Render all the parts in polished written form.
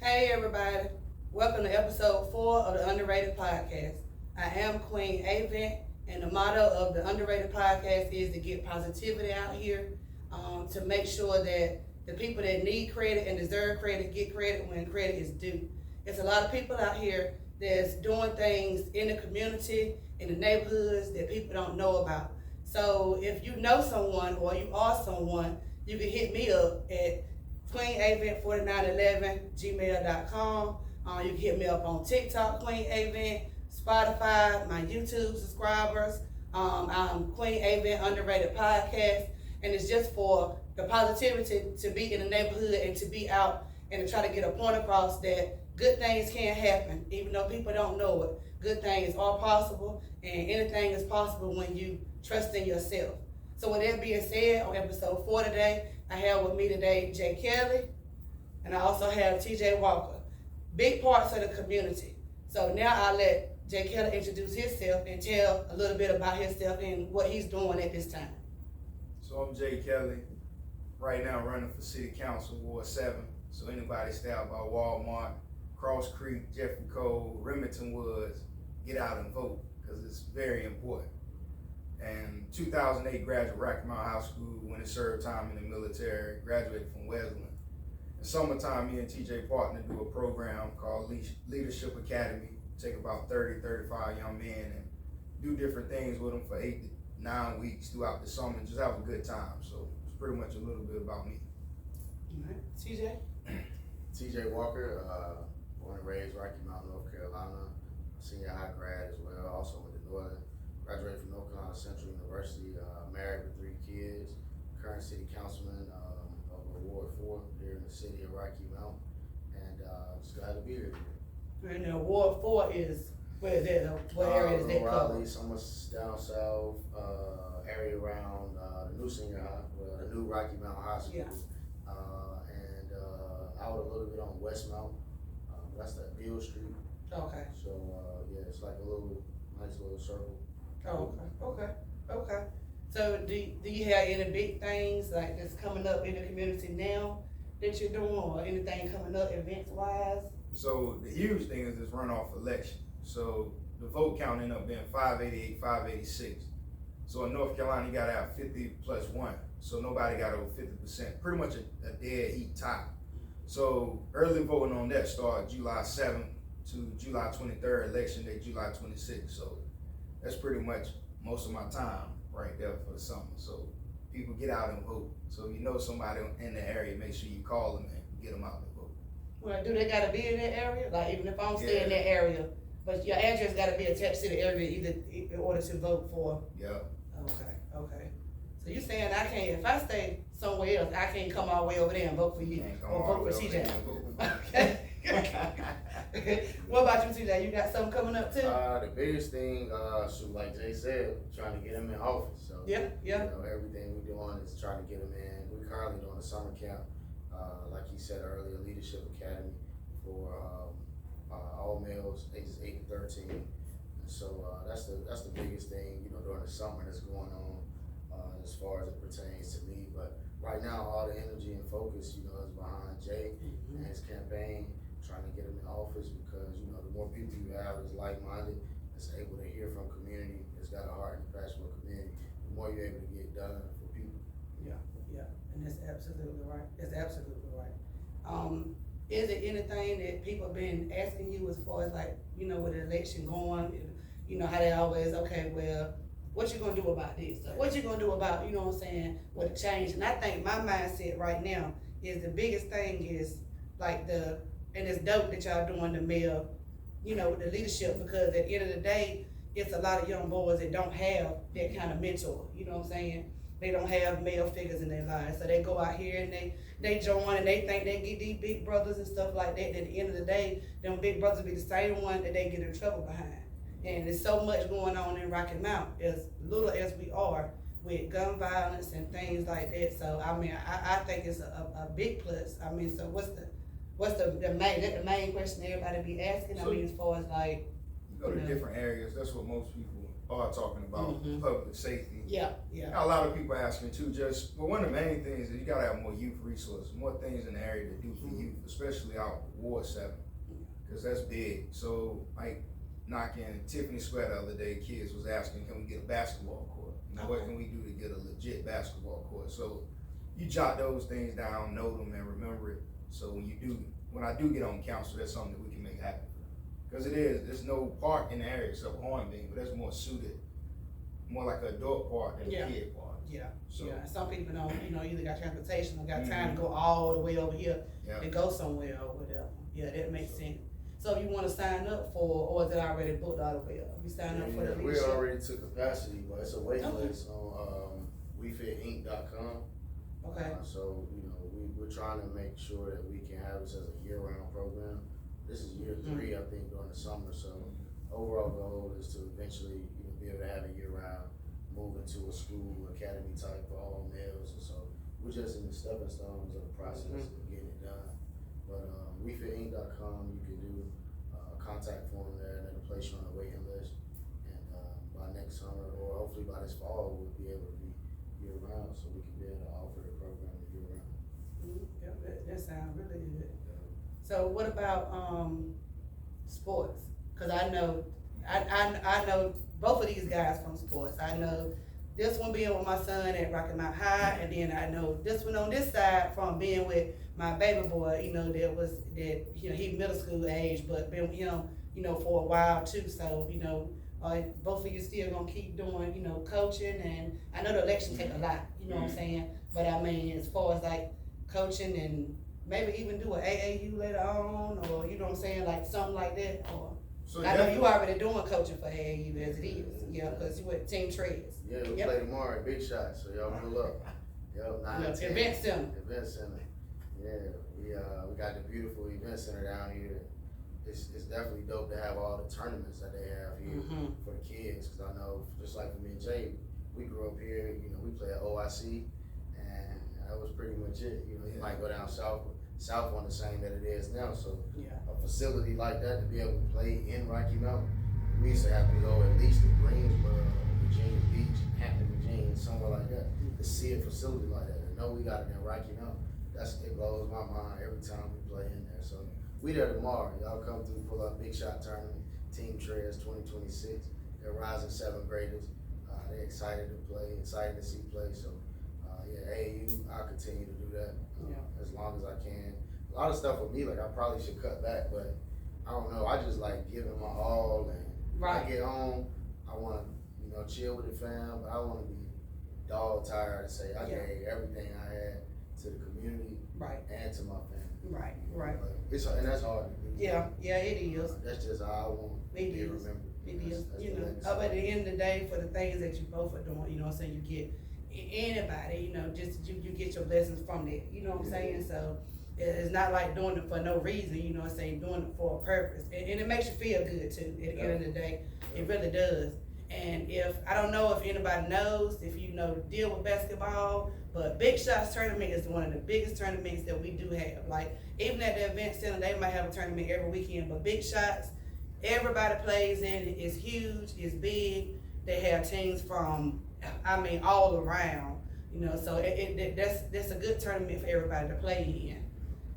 Hey everybody, welcome to episode 4 of the Underrated Podcast. I am Queen Avant, and the motto of the Underrated Podcast is to get positivity out here, to make sure that the people that need credit and deserve credit get credit when credit is due. It's a lot of people out here that's doing things in the community, in the neighborhoods that people don't know about. So if you know someone or you are someone, you can hit me up at QueenAvent4911gmail.com. You can hit me up on TikTok, Queen Avant, Spotify, my YouTube subscribers. I'm Queen Avant Underrated Podcast, and it's just for the positivity to be in the neighborhood and to be out and to try to get a point across that good things can happen, even though people don't know it. Good things are possible, and anything is possible when you trust in yourself. So with that being said, on episode 4 today, I have with me today Jay Kelly, and I also have TJ Walker, big parts of the community. So now I'll let Jay Kelly introduce himself and tell a little bit about himself and what he's doing at this time. So I'm Jay Kelly, right now running for City Council, Ward 7. So anybody stay out by Walmart, Cross Creek, Jeffrey Cole, Remington Woods, get out and vote, because it's very important. And 2008 graduate Rocky Mount High School, when it served time in the military, graduated from Wesleyan. In summertime, me and TJ partner do a program called Leadership Academy. Take about 30, 35 young men and do different things with them for 8 to 9 weeks throughout the summer and just have a good time. So it's pretty much a little bit about me. All right, TJ? TJ Walker, born and raised Rocky Mount, North Carolina, senior high grad as well, also with the Northern. Graduated from North Carolina Central University, married with 3 kids, current city councilman of Ward 4 here in the city of Rocky Mount, and just glad to be here. And Ward 4 is, where is that? What area is that covered? Raleigh, somewhere down south, area around the new senior high, well, the new Rocky Mount High School, Yeah. and out a little bit on Westmount. That's that Beale Street. Okay. So yeah, it's like a nice little circle. Oh, okay. So do you have any big things like that's coming up in the community now that you're doing, or anything coming up events wise? So the huge thing is this runoff election. So the vote count ended up being 588, 586. So in North Carolina, you gotta have 50 plus 1. So nobody got over 50%. Pretty much a dead heat tie. So early voting on that started July 7th to July 23rd, election day July 26th. So that's pretty much most of my time right there for the summer. So people get out and vote. So if you know somebody in the area, make sure you call them and get them out and vote. Well, do they gotta be in that area? Like even if I don't stay in that area, but your address gotta be attached to the area either in order to vote for? Yep. Okay. So you saying I can't, if I stay somewhere else, I can't come all the way over there and vote for you or vote for TJ? Okay. What about you, TJ? You got something coming up too? The biggest thing, like Jay said, trying to get him in office. So Yeah. You know, everything we're doing is trying to get him in. We're currently doing a summer camp, like he said earlier, Leadership Academy for all males ages 8 to 13. And so that's the biggest thing, you know, during the summer that's going on as far as it pertains to me. But right now, all the energy and focus, you know, is behind Jay and his campaign, trying to get him in office, because you know the more people you have that's like-minded, that's able to hear from community, that's got a heart and passion for community, the more you're able to get done for people. Yeah, and that's absolutely right. Is there anything that people have been asking you as far as like, you know, with the election going, you know, how they always, okay, well, what you gonna do about this? What you gonna do about, you know what I'm saying, with the change? And I think my mindset right now is the biggest thing is like and it's dope that y'all doing the mayor, you know, with the leadership, because at the end of the day, it's a lot of young boys that don't have that kind of mentor, you know what I'm saying? They don't have male figures in their lives. So they go out here and they join and they think they get these big brothers and stuff like that. At the end of the day, them big brothers be the same one that they get in trouble behind. And there's so much going on in Rocky Mount, as little as we are, with gun violence and things like that. So I mean, I think it's a big plus. I mean, so what's the main question everybody be asking? I mean, as far as like, You go to different areas. That's what most people are talking about Mhm. public safety. Yeah, yeah. Got a lot of people asking too, but one of the main things is you gotta have more youth resources, more things in the area to do for Mhm. youth, especially out Ward 7, cause that's big. So like knocking Tiffany Square the other day, kids was asking, can we get a basketball court? You know, what can we do to get a legit basketball court? So you jot those things down, know them, and remember it. So when I do get on council, that's something that we can make happen. Cause there's no park in the area except Hornbeam, but that's more suited, more like an adult park than Yeah. a kid park. Yeah, So, yeah. Some people don't, either got transportation or got time to go all the way over here yeah. and go somewhere or whatever. Yeah, that makes sense. So you wanna sign up for, or is it already booked all the way up? You sign up for the We leadership? already took capacity, but it's a wait Okay. list on WeFitInc.com. Okay, So, we're trying to make sure that we can have this as a year-round program. This is year 3, I think, during the summer, so overall goal is to eventually, be able to have it year-round, move into a school academy type for all males, and so we're just in the stepping stones of the process of getting it done. But, WeFitInc.com, you can do a contact form there, and it'll place you on the waiting list. And, by next summer, or hopefully by this fall, we'll be able to be year-round, so we can be able to offer the program year-round. yeah, that sounds really good. So what about, sports? Cause I know both of these guys from sports. I know this one being with my son at Rocky Mount High, and then I know this one on this side from being with my baby boy, he middle school age, but been with him, for a while too, so, both of you still gonna keep doing, coaching, and I know the election take a lot, you know what I'm saying? But I mean, as far as like coaching and maybe even do an AAU later on, or, you know what I'm saying, like something like that, or, So I know you already doing coaching for AAU as it is, cause you with Team Trez. Yeah, we Yep. play tomorrow at Big Shot, so y'all pull up. Yep, 9 to 10. Event center. Event center. Yeah, we got the beautiful event center down here. It's definitely dope to have all the tournaments that they have here Mhm. for the kids, cause I know, just like for me and Jay, we grew up here, we play at OIC, and that was pretty much it. You might go down south, but South wasn't the same that it is now, so Yeah. a facility like that to be able to play in Rocky Mount, we used to have to go at least to Greensboro, Virginia Beach, Hampton, Virginia, somewhere like that, to see a facility like that. And know we got it in Rocky Mount. It blows my mind every time we play in there. So we there tomorrow. Y'all come through, pull up Big Shot Tournament, Team Trez 2026. They're rising 7th graders. They're excited to play, excited to see play. So AAU, I'll continue to do that as long as I can. A lot of stuff with me, like I probably should cut back, but I don't know. I just like giving my all, and when I get home, I want to, chill with the fam, but I want to be dog tired and say I gave everything I had to the community, and to my family. Right. And that's hard to do. Yeah, it is. That's just how I want to be remembered. It is, That's the legacy. up at the end of the day, for the things that you both are doing, you know what I'm saying, you get anybody, just you get your blessings from that, you know what I'm saying? So it's not like doing it for no reason, you know what I'm saying, doing it for a purpose. And it makes you feel good too, at the end of the day. It really does. And I don't know if anybody knows, if you deal with basketball, but Big Shots tournament is one of the biggest tournaments that we do have. Like, even at the event center, they might have a tournament every weekend, but Big Shots, everybody plays in it. It's huge, it's big. They have teams from, all around, so that's a good tournament for everybody to play in.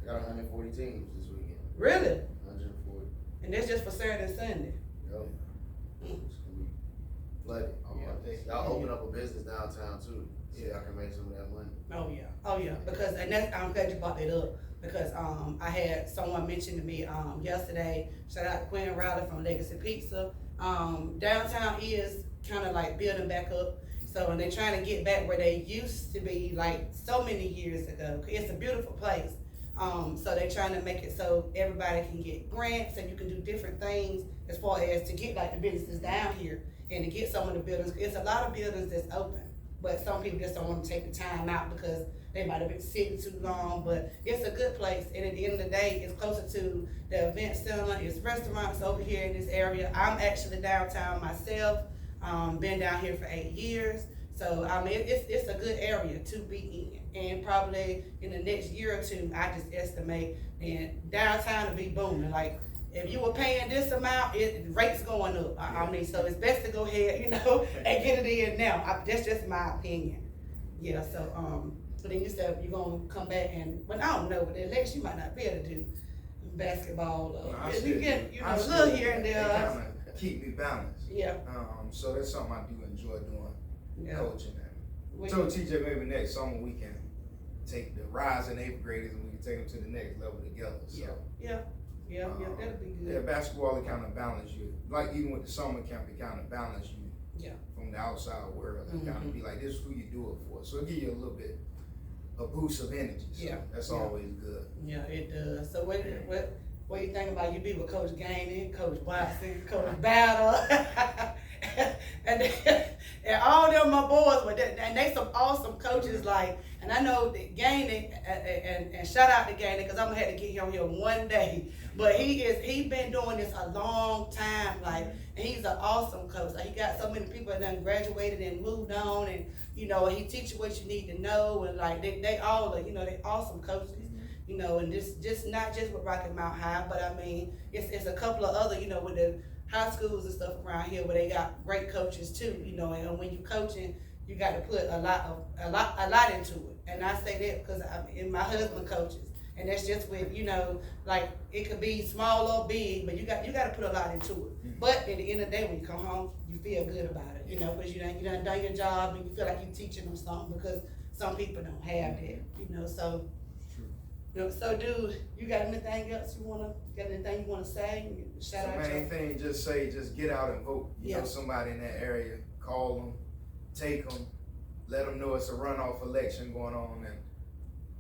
I got 140 teams this weekend. Really? 140. And that's just for Saturday and Sunday. Yep. It's gonna be flooded. Y'all open up a business downtown too, so y'all can make some of that money. Oh yeah, because, and I'm glad you brought that up, because I had someone mention to me yesterday, shout out to Quinn Riley from Legacy Pizza. Downtown is kind of like building back up, so they're trying to get back where they used to be, like so many years ago. It's a beautiful place. So they're trying to make it so everybody can get grants, and you can do different things as far as to get like the businesses down here and to get some of the buildings. It's a lot of buildings that's open, but some people just don't want to take the time out because they might have been sitting too long. But it's a good place, and at the end of the day, it's closer to the event center. It's restaurants over here in this area. I'm actually downtown myself. Been down here for 8 years. So it's a good area to be in, and probably in the next year or two, I just estimate and downtown to be booming. Like if you were paying this amount, rates going up. I mean, so it's best to go ahead, and get it in now. That's just my opinion. Yeah, so, but then you said you're gonna come back but I don't know, but the election you might not be able to do basketball. You get, a little here and there. Kinda keep me balanced. Yeah. So that's something I do enjoy doing, coaching. Well, So TJ, maybe next summer we can take the rising 8th graders and we can take them to the next level together. So, yeah, that'll be good. yeah, basketball, it kind of balance you. Like even with the summer camp, it kind of balance you. Yeah. From the outside world, and kind of be like, this is who you do it for. So it give you a little bit, a boost of energy. So that's always good. Yeah, it does. So what you think about you be with Coach Gainey, Coach Watson, Coach Battle, and all them my boys, and they some awesome coaches. Like, and I know that Gainey, and shout out to Gainey because I'm gonna have to get him here one day. But he's been doing this a long time. Like, and he's an awesome coach. Like, he got so many people that done graduated and moved on, and he teach you what you need to know, and like they all are, they awesome coaches. And this just not just with Rocky Mount High, but I mean it's a couple of other, with the high schools and stuff around here where they got great coaches too, and when you coaching, you got to put a lot into it. And I say that because my husband coaches, and that's just with, like it could be small or big, but you got to put a lot into it. But at the end of the day, when you come home, you feel good about it, because you done your job and you feel like you're teaching them something, because some people don't have that, so. So, dude, you got anything else you wanna say? Shout out. Main thing, just get out and vote. You know somebody in that area, call them, take them, let them know it's a runoff election going on, and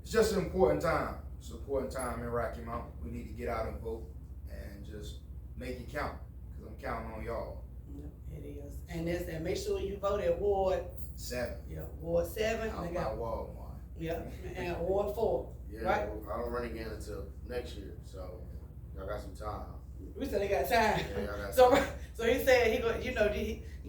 it's just an important time. It's an important time in Rocky Mount. We need to get out and vote and just make it count, because I'm counting on y'all. Yeah, it is. And make sure you vote at Ward 7. Yeah, Ward 7. Out by Walmart. Yeah, and Ward 4. Yeah, right? I don't run again until next year, so y'all got some time. We said they got time. Yeah, y'all got so time. So he said you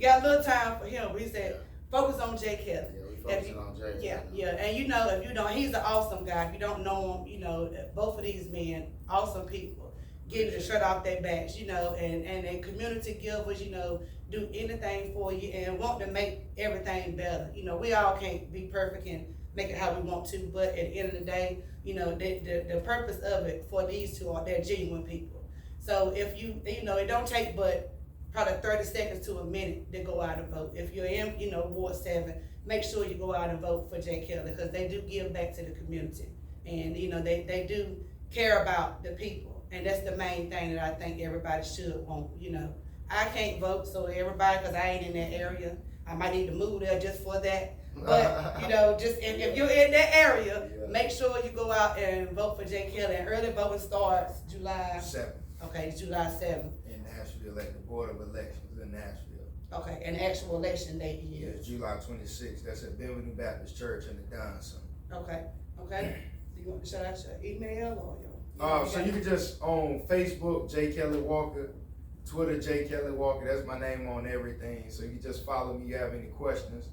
got a little time for him. But he said focus on Jay Kelly. Yeah, we focusing on Jay. Yeah, and if you don't, he's an awesome guy. If you don't know him, both of these men, awesome people. Give the shirt off their backs, and community givers, do anything for you and want to make everything better. We all can't be perfect and make it how we want to, but at the end of the day, the purpose of it for these two they're genuine people. So if it don't take but probably 30 seconds to a minute to go out and vote. If you're in, Ward 7, make sure you go out and vote for Jay Kelly, because they do give back to the community, and they do care about the people, and that's the main thing that I think everybody should want. I can't vote, so everybody, because I ain't in that area, I might need to move there just for that. But just if you're in that area, make sure you go out and vote for Jay Kelly. And early voting starts July 7th. Okay, July 7th. In Nashville, at the Board of Elections in Nashville. Okay, and the actual election date is? It's July 26th. That's at Benvenue Baptist Church in the Donson. Okay. Do you want to shout out your email or so you can just on Facebook, Jay Kelly Walker, Twitter, Jay Kelly Walker. That's my name on everything. So you can just follow me. You have any questions?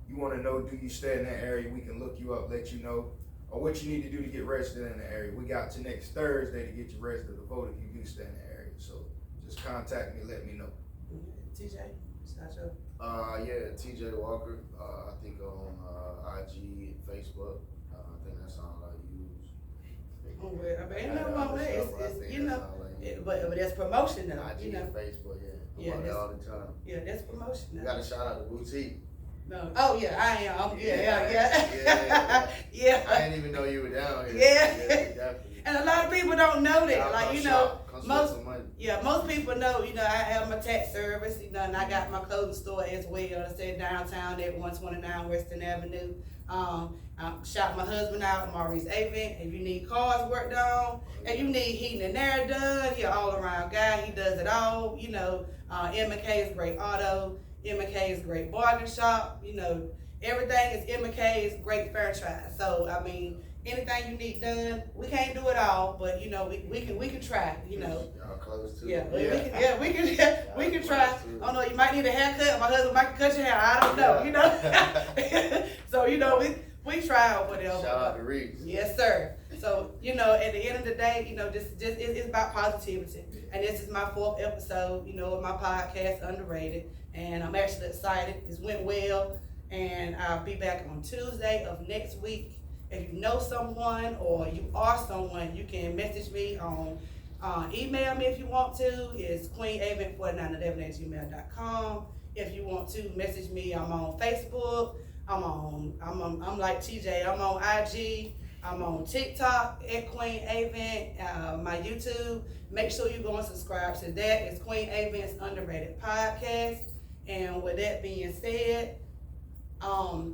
You want to know, do you stay in that area? We can look you up, let you know, or what you need to do to get registered in the area. We got to next Thursday to get you registered to vote if you do stay in the area. So just contact me, let me know. TJ, shout out. TJ Walker. I think on IG and Facebook. I think that's all I use. Ain't nothing wrong with it. But that's promotion now. IG and Facebook, Yeah, I'm on there all the time. Yeah, that's promotion now. You got to shout out the boutique. No. Oh yeah, I am. Yeah. I didn't even know you were down here. Yeah. Definitely. And a lot of people don't know that. Like, most people know, I have my tax service, and I got my clothing store as well. I say downtown at 129 Western Avenue. I shop my husband out, Maurice Avent. If you need cars worked on, and you need heating and air done, he's all around guy. He does it all. M&K is great auto. M&K's great bargain shop, everything is M&K's great franchise. So I mean, anything you need done, we can't do it all, but we can try. Y'all close too. We can try. I don't know, you might need a haircut. My husband might cut your hair. I don't know. So we try or whatever. Shout out to Reese. Yes, sir. So, you know, at the end of the day, you know, it's about positivity. And this is my 4th episode, you know, of my podcast, Underrated. And I'm actually excited. It went well. And I'll be back on Tuesday of next week. If you know someone or you are someone, you can message me on, email me if you want to. It's queenavent4911@gmail.com. If you want to message me, I'm on Facebook. I'm like TJ. I'm on IG. I'm on TikTok at Queen Avent. My YouTube. Make sure you go and subscribe to that. It's Queen Avent's Underrated Podcast. And with that being said, I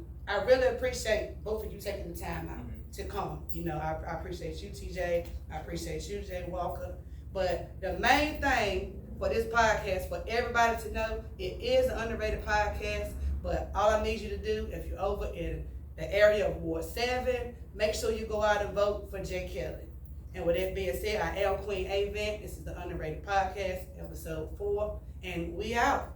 really appreciate both of you taking the time out to come. You know, I appreciate you, TJ. I appreciate you, Jay Walker. But the main thing for this podcast, for everybody to know, it is an underrated podcast. But all I need you to do, if you're over in the area of Ward 7, make sure you go out and vote for Jay Kelly. And with that being said, I am Queen Avent. This is the Underrated Podcast, episode 4, and we out.